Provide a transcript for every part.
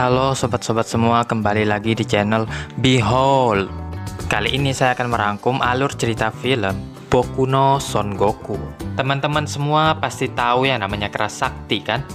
Halo sobat-sobat semua, kembali lagi di channel Behold. Kali ini saya akan merangkum alur cerita film Boku no Son Goku. Teman-teman semua pasti tahu yang namanya keras sakti kan?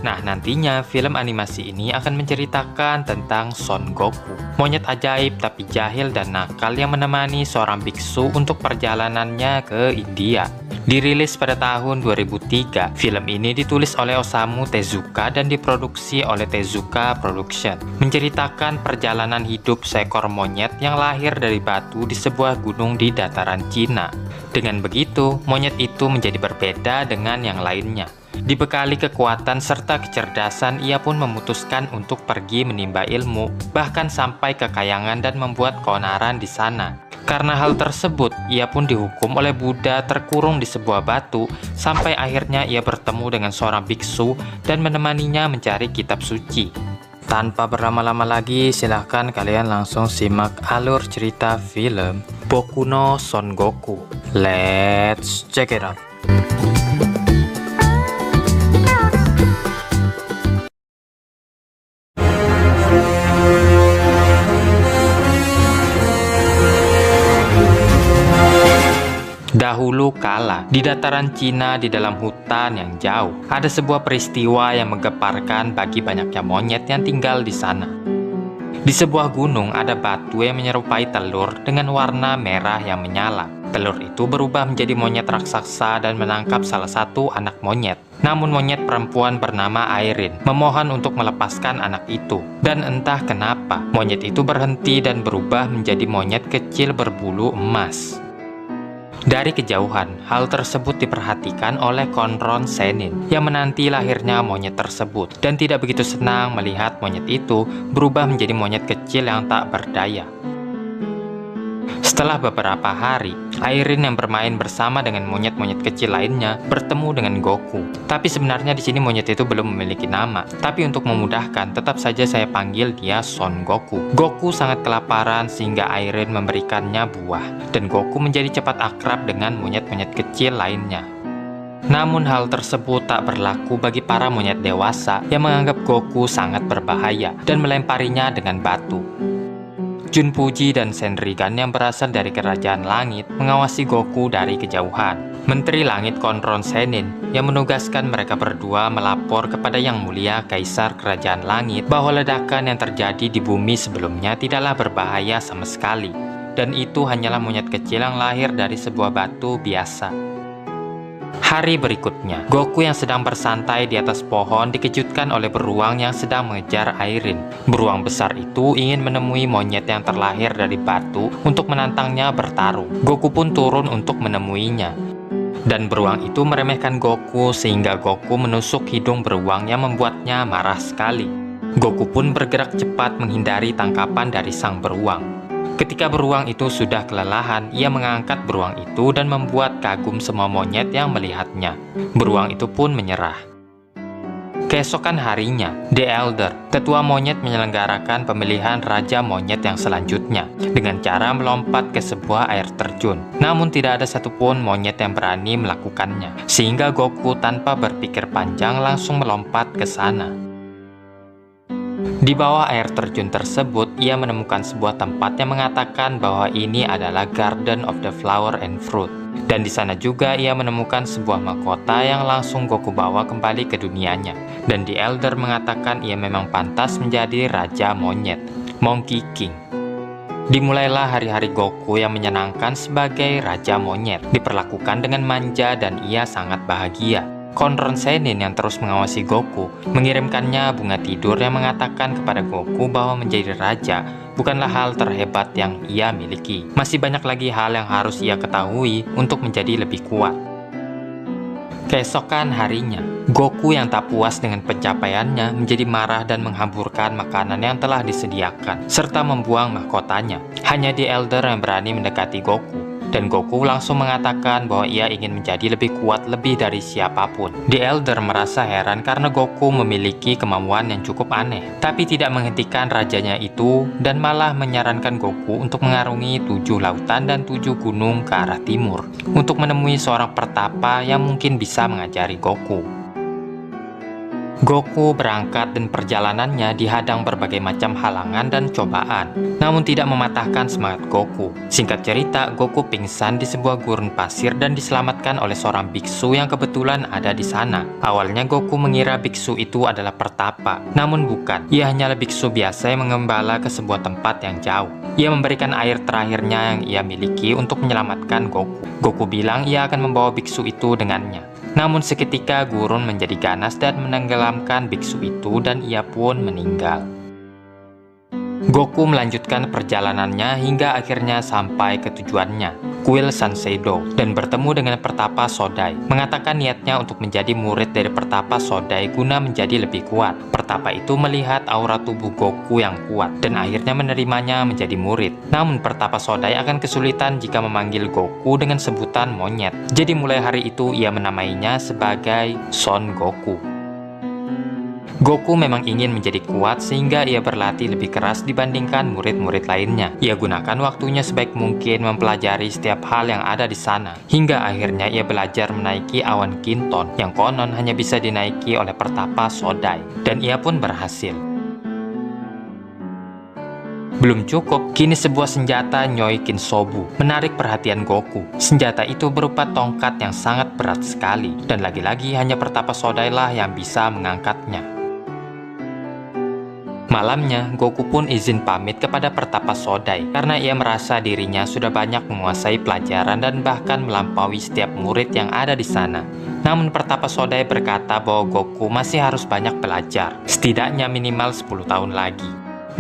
Nah, nantinya film animasi ini akan menceritakan tentang Son Goku, monyet ajaib tapi jahil dan nakal yang menemani seorang biksu untuk perjalanannya ke India. Dirilis pada tahun 2003, film ini ditulis oleh Osamu Tezuka dan diproduksi oleh Tezuka Production. Menceritakan perjalanan hidup seekor monyet yang lahir dari batu di sebuah gunung di dataran Cina. Dengan begitu, monyet itu menjadi berbeda dengan yang lainnya. Dibekali kekuatan serta kecerdasan, ia pun memutuskan untuk pergi menimba ilmu, bahkan sampai ke Kayangan dan membuat keonaran di sana. Karena hal tersebut, ia pun dihukum oleh Buddha terkurung di sebuah batu, sampai akhirnya ia bertemu dengan seorang biksu dan menemaninya mencari kitab suci. Tanpa berlama-lama lagi, silahkan kalian langsung simak alur cerita film Boku no Son Goku. Let's check it out. Dahulu kala, di dataran Cina di dalam hutan yang jauh, ada sebuah peristiwa yang menggeparkan bagi banyaknya monyet yang tinggal di sana. Di sebuah gunung ada batu yang menyerupai telur dengan warna merah yang menyala. Telur itu berubah menjadi monyet raksasa dan menangkap salah satu anak monyet. Namun monyet perempuan bernama Airin memohon untuk melepaskan anak itu. Dan entah kenapa, monyet itu berhenti dan berubah menjadi monyet kecil berbulu emas. Dari kejauhan, hal tersebut diperhatikan oleh Konron Sennin yang menanti lahirnya monyet tersebut dan tidak begitu senang melihat monyet itu berubah menjadi monyet kecil yang tak berdaya. Setelah beberapa hari, Airin yang bermain bersama dengan monyet-monyet kecil lainnya bertemu dengan Goku. Tapi sebenarnya di sini monyet itu belum memiliki nama. Tapi untuk memudahkan, tetap saja saya panggil dia Son Goku. Goku sangat kelaparan sehingga Airin memberikannya buah. Dan Goku menjadi cepat akrab dengan monyet-monyet kecil lainnya. Namun hal tersebut tak berlaku bagi para monyet dewasa yang menganggap Goku sangat berbahaya dan melemparinya dengan batu. Junpuji dan Senrigan yang berasal dari Kerajaan Langit mengawasi Goku dari kejauhan. Menteri Langit Konron Sennin yang menugaskan mereka berdua melapor kepada Yang Mulia Kaisar Kerajaan Langit bahwa ledakan yang terjadi di bumi sebelumnya tidaklah berbahaya sama sekali. Dan itu hanyalah monyet kecil yang lahir dari sebuah batu biasa. Hari berikutnya, Goku yang sedang bersantai di atas pohon dikejutkan oleh beruang yang sedang mengejar Airin. Beruang besar itu ingin menemui monyet yang terlahir dari batu untuk menantangnya bertarung. Goku pun turun untuk menemuinya. Dan beruang itu meremehkan Goku sehingga Goku menusuk hidung beruang yang membuatnya marah sekali. Goku pun bergerak cepat menghindari tangkapan dari sang beruang. Ketika beruang itu sudah kelelahan, ia mengangkat beruang itu dan membuat kagum semua monyet yang melihatnya. Beruang itu pun menyerah. Keesokan harinya, The Elder, tetua monyet menyelenggarakan pemilihan raja monyet yang selanjutnya dengan cara melompat ke sebuah air terjun. Namun tidak ada satupun monyet yang berani melakukannya, sehingga Goku tanpa berpikir panjang langsung melompat ke sana. Di bawah air terjun tersebut, ia menemukan sebuah tempat yang mengatakan bahwa ini adalah Garden of the Flower and Fruit. Dan di sana juga ia menemukan sebuah mahkota yang langsung Goku bawa kembali ke dunianya. Dan The Elder mengatakan ia memang pantas menjadi Raja Monyet, Monkey King. Dimulailah hari-hari Goku yang menyenangkan sebagai Raja Monyet. Diperlakukan dengan manja dan ia sangat bahagia. Konron Sennin yang terus mengawasi Goku mengirimkannya bunga tidur yang mengatakan kepada Goku bahwa menjadi raja bukanlah hal terhebat yang ia miliki. Masih banyak lagi hal yang harus ia ketahui untuk menjadi lebih kuat. Keesokan harinya, Goku yang tak puas dengan pencapaiannya menjadi marah dan menghamburkan makanan yang telah disediakan serta membuang mahkotanya. Hanya The Elder yang berani mendekati Goku. Dan Goku langsung mengatakan bahwa ia ingin menjadi lebih kuat lebih dari siapapun. The Elder merasa heran karena Goku memiliki kemampuan yang cukup aneh, tapi tidak menghentikan rajanya itu dan malah menyarankan Goku untuk mengarungi 7 lautan dan 7 gunung ke arah timur untuk menemui seorang pertapa yang mungkin bisa mengajari Goku. Goku berangkat dan perjalanannya dihadang berbagai macam halangan dan cobaan, namun tidak mematahkan semangat Goku. Singkat cerita, Goku pingsan di sebuah gurun pasir dan diselamatkan oleh seorang biksu yang kebetulan ada di sana. Awalnya Goku mengira biksu itu adalah pertapa, namun bukan. Ia hanyalah biksu biasa yang mengembala ke sebuah tempat yang jauh. Ia memberikan air terakhirnya yang ia miliki untuk menyelamatkan Goku. Goku bilang ia akan membawa biksu itu dengannya. Namun seketika gurun menjadi ganas dan menenggelamkan biksu itu dan ia pun meninggal. Goku melanjutkan perjalanannya hingga akhirnya sampai ke tujuannya, kuil Sanseido, dan bertemu dengan Pertapa Sodai. Mengatakan niatnya untuk menjadi murid dari Pertapa Sodai guna menjadi lebih kuat. Pertapa itu melihat aura tubuh Goku yang kuat dan akhirnya menerimanya menjadi murid. Namun Pertapa Sodai akan kesulitan jika memanggil Goku dengan sebutan monyet. Jadi mulai hari itu ia menamainya sebagai Son Goku. Goku memang ingin menjadi kuat sehingga ia berlatih lebih keras dibandingkan murid-murid lainnya. Ia gunakan waktunya sebaik mungkin mempelajari setiap hal yang ada di sana. Hingga akhirnya ia belajar menaiki awan Kinton yang konon hanya bisa dinaiki oleh Pertapa Sodai. Dan ia pun berhasil. Belum cukup, kini sebuah senjata Nyoi Kinsobu menarik perhatian Goku. Senjata itu berupa tongkat yang sangat berat sekali. Dan lagi-lagi hanya Pertapa Sodai lah yang bisa mengangkatnya. Malamnya, Goku pun izin pamit kepada Pertapa Sodai karena ia merasa dirinya sudah banyak menguasai pelajaran dan bahkan melampaui setiap murid yang ada di sana. Namun Pertapa Sodai berkata bahwa Goku masih harus banyak belajar, setidaknya minimal 10 tahun lagi.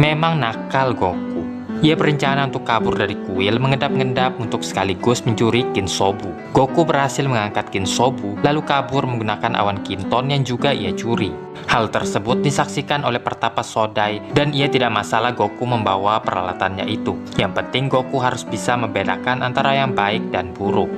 Memang nakal Goku. Ia berencana untuk kabur dari kuil mengendap-endap untuk sekaligus mencuri Kinsobu. Goku berhasil mengangkat Kinsobu lalu kabur menggunakan awan Kinton yang juga ia curi. Hal tersebut disaksikan oleh Pertapa Sodai dan ia tidak masalah Goku membawa peralatannya itu. Yang penting Goku harus bisa membedakan antara yang baik dan buruk.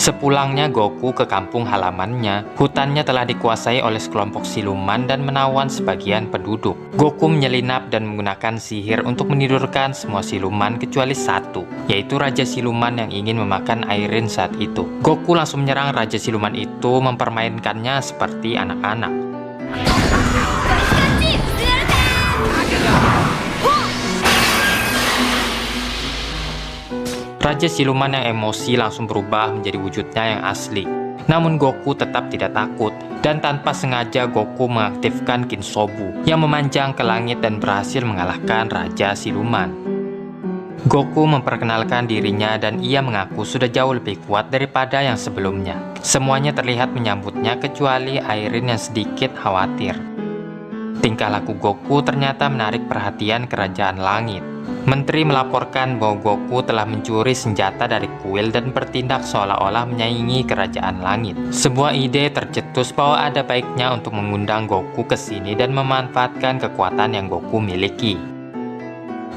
Sepulangnya Goku ke kampung halamannya, hutannya telah dikuasai oleh sekelompok siluman dan menawan sebagian penduduk. Goku menyelinap dan menggunakan sihir untuk menidurkan semua siluman kecuali satu, yaitu Raja Siluman yang ingin memakan Airin saat itu. Goku langsung menyerang Raja Siluman itu mempermainkannya seperti anak-anak. Raja Siluman yang emosi langsung berubah menjadi wujudnya yang asli. Namun Goku tetap tidak takut, dan tanpa sengaja Goku mengaktifkan Kinsobu yang memanjang ke langit dan berhasil mengalahkan Raja Siluman. Goku memperkenalkan dirinya dan ia mengaku sudah jauh lebih kuat daripada yang sebelumnya. Semuanya terlihat menyambutnya kecuali Airin yang sedikit khawatir. Tingkah laku Goku ternyata menarik perhatian Kerajaan Langit. Menteri melaporkan bahwa Goku telah mencuri senjata dari kuil dan bertindak seolah-olah menyaingi Kerajaan Langit. Sebuah ide tercetus bahwa ada baiknya untuk mengundang Goku ke sini dan memanfaatkan kekuatan yang Goku miliki.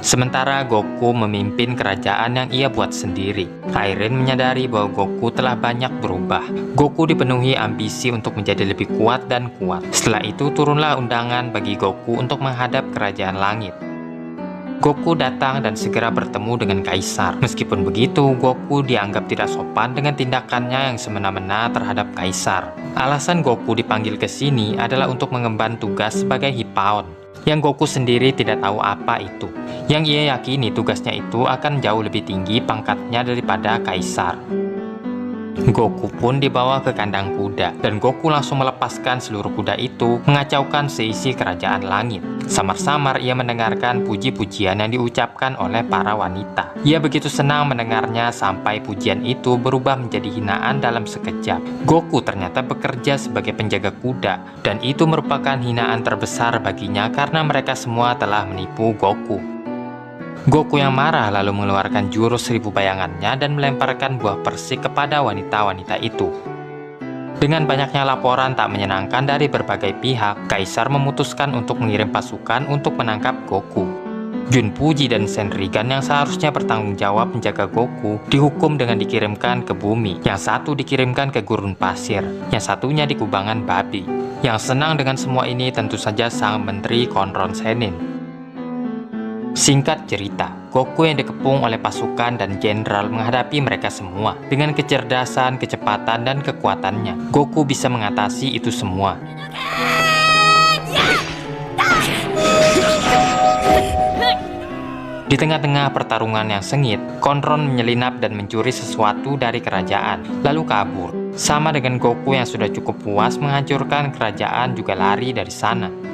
Sementara Goku memimpin kerajaan yang ia buat sendiri, Airin menyadari bahwa Goku telah banyak berubah. Goku dipenuhi ambisi untuk menjadi lebih kuat dan kuat. Setelah itu turunlah undangan bagi Goku untuk menghadap Kerajaan Langit. Goku datang dan segera bertemu dengan Kaisar. Meskipun begitu, Goku dianggap tidak sopan dengan tindakannya yang semena-mena terhadap Kaisar. Alasan Goku dipanggil ke sini adalah untuk mengemban tugas sebagai Hippaon, yang Goku sendiri tidak tahu apa itu. Yang ia yakini tugasnya itu akan jauh lebih tinggi pangkatnya daripada Kaisar. Goku pun dibawa ke kandang kuda, dan Goku langsung melepaskan seluruh kuda itu, mengacaukan seisi Kerajaan Langit. Samar-samar ia mendengarkan puji-pujian yang diucapkan oleh para wanita. Ia begitu senang mendengarnya sampai pujian itu berubah menjadi hinaan dalam sekejap. Goku ternyata bekerja sebagai penjaga kuda, dan itu merupakan hinaan terbesar baginya karena mereka semua telah menipu Goku. Goku yang marah lalu mengeluarkan jurus 1000 bayangannya dan melemparkan buah persik kepada wanita-wanita itu. Dengan banyaknya laporan tak menyenangkan dari berbagai pihak, Kaisar memutuskan untuk mengirim pasukan untuk menangkap Goku. Jun Puji dan Senrigan yang seharusnya bertanggung jawab menjaga Goku dihukum dengan dikirimkan ke bumi. Yang satu dikirimkan ke gurun pasir, yang satunya di kubangan babi. Yang senang dengan semua ini tentu saja sang menteri Konron Senin. Singkat cerita, Goku yang dikepung oleh pasukan dan jenderal menghadapi mereka semua. Dengan kecerdasan, kecepatan, dan kekuatannya, Goku bisa mengatasi itu semua. Di tengah-tengah pertarungan yang sengit, Konron menyelinap dan mencuri sesuatu dari kerajaan, lalu kabur. Sama dengan Goku yang sudah cukup puas menghancurkan kerajaan juga lari dari sana.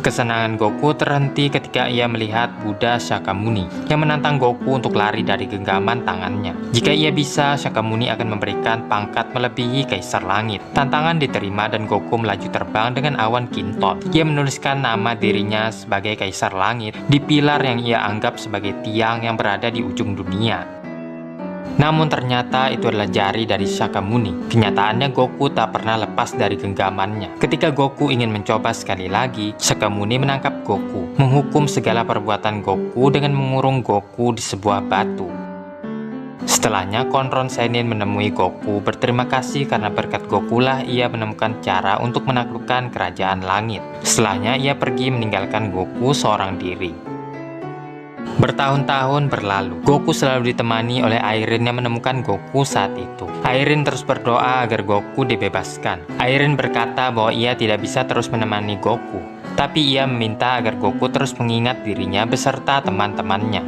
Kesenangan Goku terhenti ketika ia melihat Buddha Shakyamuni yang menantang Goku untuk lari dari genggaman tangannya. Jika ia bisa, Shakyamuni akan memberikan pangkat melebihi Kaisar Langit. Tantangan diterima dan Goku melaju terbang dengan awan Kinton. Ia menuliskan nama dirinya sebagai Kaisar Langit di pilar yang ia anggap sebagai tiang yang berada di ujung dunia. Namun ternyata itu adalah jari dari Shakyamuni. Kenyataannya Goku tak pernah lepas dari genggamannya. Ketika Goku ingin mencoba sekali lagi, Shakyamuni menangkap Goku, menghukum segala perbuatan Goku dengan mengurung Goku di sebuah batu. Setelahnya, Konron Sennin menemui Goku berterima kasih karena berkat Goku lah ia menemukan cara untuk menaklukkan kerajaan langit. Setelahnya, ia pergi meninggalkan Goku seorang diri. Bertahun-tahun berlalu, Goku selalu ditemani oleh Airin yang menemukan Goku saat itu. Airin terus berdoa agar Goku dibebaskan. Airin berkata bahwa ia tidak bisa terus menemani Goku, tapi ia meminta agar Goku terus mengingat dirinya beserta teman-temannya.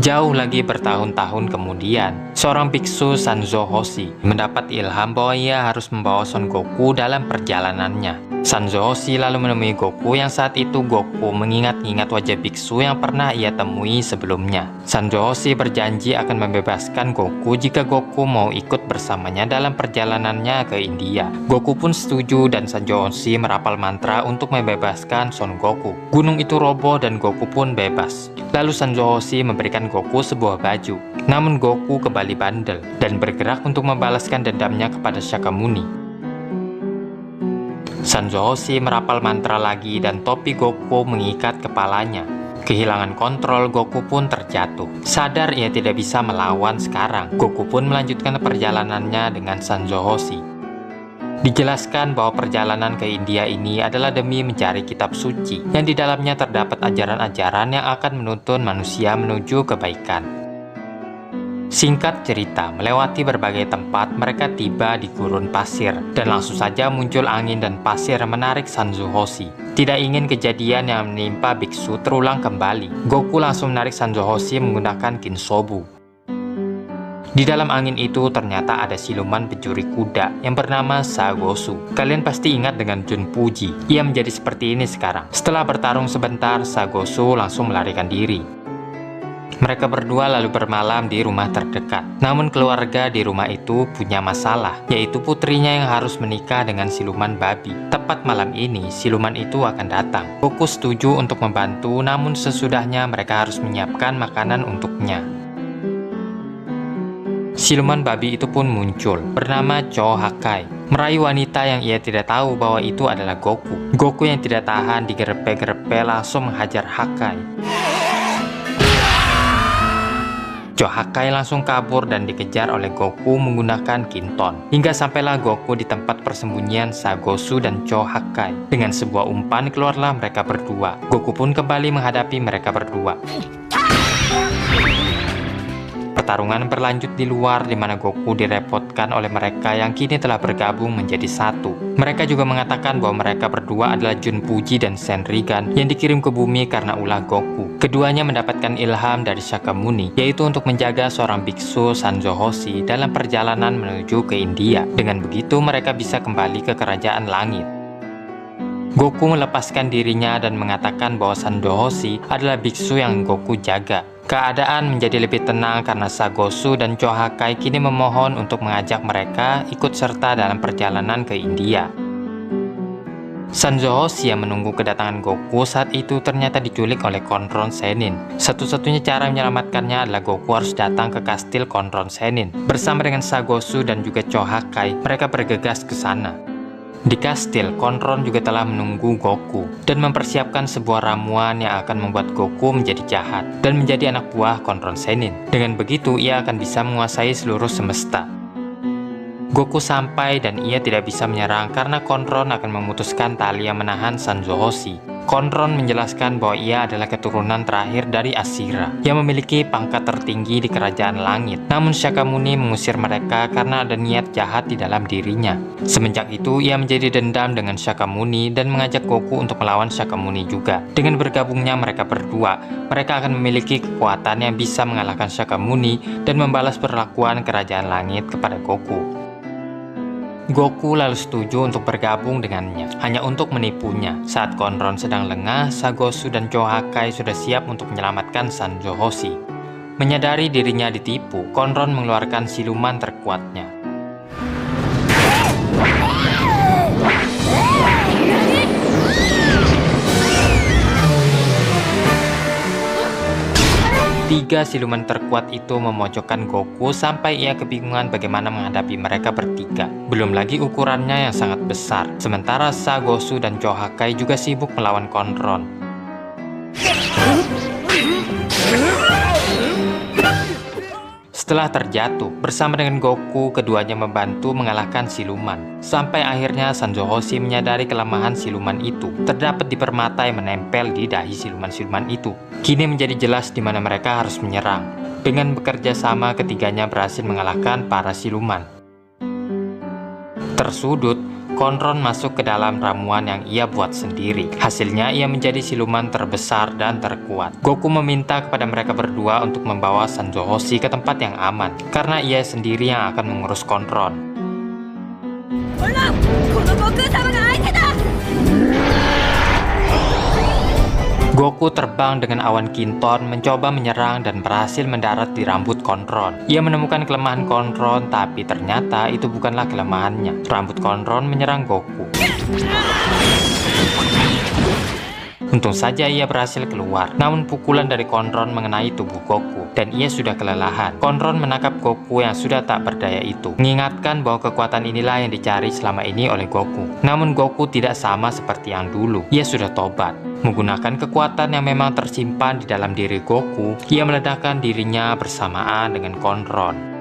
Jauh lagi bertahun-tahun kemudian, seorang biksu Sanzo Hoshi mendapat ilham bahwa ia harus membawa Son Goku dalam perjalanannya. Sanzo Hoshi lalu menemui Goku yang saat itu Goku mengingat-ingat wajah biksu yang pernah ia temui sebelumnya. Sanzo Hoshi berjanji akan membebaskan Goku jika Goku mau ikut bersamanya dalam perjalanannya ke India. Goku pun setuju dan Sanzo Hoshi merapal mantra untuk membebaskan Son Goku. Gunung itu roboh dan Goku pun bebas. Lalu Sanzo Hoshi memberikan Goku sebuah baju. Namun Goku kembali bandel dan bergerak untuk membalaskan dendamnya kepada Shakyamuni. Sanzo Hoshi merapal mantra lagi dan topi Goku mengikat kepalanya. Kehilangan kontrol, Goku pun terjatuh. Sadar ia tidak bisa melawan sekarang, Goku pun melanjutkan perjalanannya dengan Sanzo Hoshi. Dijelaskan bahwa perjalanan ke India ini adalah demi mencari kitab suci yang di dalamnya terdapat ajaran-ajaran yang akan menuntun manusia menuju kebaikan. Singkat cerita, melewati berbagai tempat, mereka tiba di gurun pasir dan langsung saja muncul angin dan pasir menarik Sanzo Hoshi. Tidak ingin kejadian yang menimpa biksu terulang kembali, Goku langsung menarik Sanzo Hoshi menggunakan Kinsobu. Di dalam angin itu ternyata ada siluman pencuri kuda yang bernama Sagosu. Kalian pasti ingat dengan Junpuji. Ia menjadi seperti ini sekarang. Setelah bertarung sebentar, Sagosu langsung melarikan diri. Mereka berdua lalu bermalam di rumah terdekat. Namun keluarga di rumah itu punya masalah, yaitu putrinya yang harus menikah dengan siluman babi. Tepat malam ini, siluman itu akan datang. Goku setuju untuk membantu, namun sesudahnya mereka harus menyiapkan makanan untuknya. Siluman babi itu pun muncul, bernama Cho Hakkai, merayu wanita yang ia tidak tahu bahwa itu adalah Goku. Goku yang tidak tahan digerepe-gerepe langsung menghajar Hakkai. Cho Hakkai langsung kabur dan dikejar oleh Goku menggunakan Kinton. Hingga sampailah Goku di tempat persembunyian Sagosu dan Cho Hakkai. Dengan sebuah umpan keluarlah mereka berdua. Goku pun kembali menghadapi mereka berdua. Pertarungan berlanjut di luar di mana Goku direpotkan oleh mereka yang kini telah bergabung menjadi satu. Mereka juga mengatakan bahwa mereka berdua adalah Junpuji dan Senrigan yang dikirim ke bumi karena ulah Goku. Keduanya mendapatkan ilham dari Shakyamuni, yaitu untuk menjaga seorang biksu Sanzo Hoshi dalam perjalanan menuju ke India. Dengan begitu mereka bisa kembali ke kerajaan langit. Goku melepaskan dirinya dan mengatakan bahwa Sanzo Hoshi adalah biksu yang Goku jaga. Keadaan menjadi lebih tenang karena Sagosu dan Cho Hakkai kini memohon untuk mengajak mereka ikut serta dalam perjalanan ke India. Sanzo Hoshi yang menunggu kedatangan Goku saat itu ternyata diculik oleh Konron Sennin. Satu-satunya cara menyelamatkannya adalah Goku harus datang ke kastil Konron Sennin. Bersama dengan Sagosu dan juga Cho Hakkai, mereka bergegas ke sana. Di kastil, Konron juga telah menunggu Goku dan mempersiapkan sebuah ramuan yang akan membuat Goku menjadi jahat dan menjadi anak buah Konron Sennin. Dengan begitu, ia akan bisa menguasai seluruh semesta. Goku sampai dan ia tidak bisa menyerang karena Konron akan memutuskan tali yang menahan Sanzo Hoshi. Konron menjelaskan bahwa ia adalah keturunan terakhir dari Ashira yang memiliki pangkat tertinggi di kerajaan langit. Namun Shakyamuni mengusir mereka karena ada niat jahat di dalam dirinya. Semenjak itu ia menjadi dendam dengan Shakyamuni dan mengajak Goku untuk melawan Shakyamuni juga. Dengan bergabungnya mereka berdua, mereka akan memiliki kekuatan yang bisa mengalahkan Shakyamuni dan membalas perlakuan kerajaan langit kepada Goku. Goku lalu setuju untuk bergabung dengannya, hanya untuk menipunya. Saat Konron sedang lengah, Sagosu dan Chohakai sudah siap untuk menyelamatkan Sanjo Hoshi. Menyadari dirinya ditipu, Konron mengeluarkan siluman terkuatnya. Tiga siluman terkuat itu memojokkan Goku sampai ia kebingungan bagaimana menghadapi mereka bertiga. Belum lagi ukurannya yang sangat besar. Sementara Sagosu dan Chohakai juga sibuk melawan Konron. Setelah terjatuh, bersama dengan Goku, keduanya membantu mengalahkan siluman. Sampai akhirnya Sanjo Hoshi menyadari kelemahan siluman itu. Terdapat di permata yang menempel di dahi siluman-siluman itu. Kini menjadi jelas di mana mereka harus menyerang. Dengan bekerja sama, ketiganya berhasil mengalahkan para siluman. Tersudut, Konron masuk ke dalam ramuan yang ia buat sendiri. Hasilnya ia menjadi siluman terbesar dan terkuat. Goku meminta kepada mereka berdua untuk membawa Sanjo Hoshi ke tempat yang aman, karena ia sendiri yang akan mengurus Konron. Goku terbang dengan awan kinton, mencoba menyerang dan berhasil mendarat di rambut Konron. Ia menemukan kelemahan Konron, tapi ternyata itu bukanlah kelemahannya. Rambut Konron menyerang Goku. Untung saja ia berhasil keluar, namun pukulan dari Konron mengenai tubuh Goku, dan ia sudah kelelahan. Konron menangkap Goku yang sudah tak berdaya itu, mengingatkan bahwa kekuatan inilah yang dicari selama ini oleh Goku. Namun Goku tidak sama seperti yang dulu, ia sudah tobat. Menggunakan kekuatan yang memang tersimpan di dalam diri Goku, ia meledakkan dirinya bersamaan dengan Konron.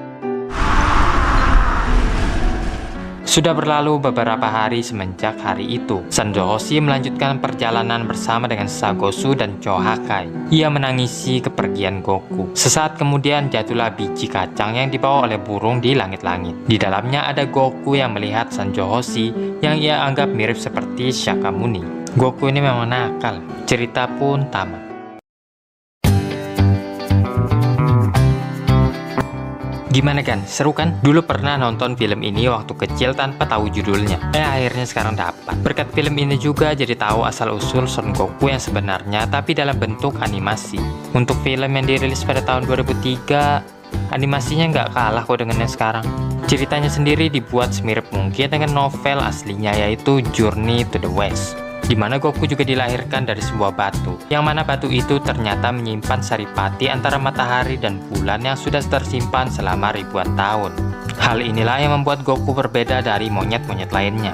Sudah berlalu beberapa hari semenjak hari itu, Sanjo Hoshi melanjutkan perjalanan bersama dengan Sagosu dan Chohakai. Ia menangisi kepergian Goku. Sesaat kemudian jatuhlah biji kacang yang dibawa oleh burung di langit-langit. Di dalamnya ada Goku yang melihat Sanjo Hoshi yang ia anggap mirip seperti Shakyamuni. Goku ini memang nakal. Cerita pun tamat. Gimana kan? Seru kan? Dulu pernah nonton film ini waktu kecil tanpa tahu judulnya. Akhirnya sekarang dapat. Berkat film ini juga jadi tahu asal-usul Son Goku yang sebenarnya, tapi dalam bentuk animasi. Untuk film yang dirilis pada tahun 2003, animasinya nggak kalah kok dengan yang sekarang. Ceritanya sendiri dibuat semirip mungkin dengan novel aslinya, yaitu Journey to the West, di mana Goku juga dilahirkan dari sebuah batu, yang mana batu itu ternyata menyimpan saripati antara matahari dan bulan yang sudah tersimpan selama ribuan tahun. Hal inilah yang membuat Goku berbeda dari monyet-monyet lainnya.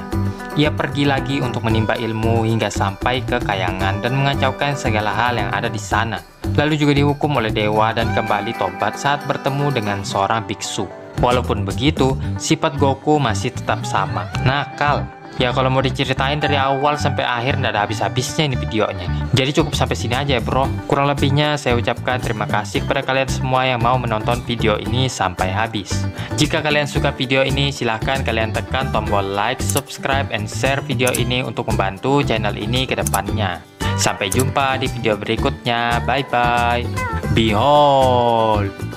Ia pergi lagi untuk menimba ilmu hingga sampai ke Kayangan dan mengacaukan segala hal yang ada di sana. Lalu juga dihukum oleh dewa dan kembali tobat saat bertemu dengan seorang biksu. Walaupun begitu, sifat Goku masih tetap sama, nakal. Ya kalau mau diceritain dari awal sampai akhir nggak ada habis-habisnya ini videonya. Jadi cukup sampai sini aja ya bro. Kurang lebihnya saya ucapkan terima kasih kepada kalian semua yang mau menonton video ini sampai habis. Jika kalian suka video ini, silahkan kalian tekan tombol like, subscribe, and share video ini untuk membantu channel ini ke depannya. Sampai jumpa di video berikutnya. Bye bye. Behold.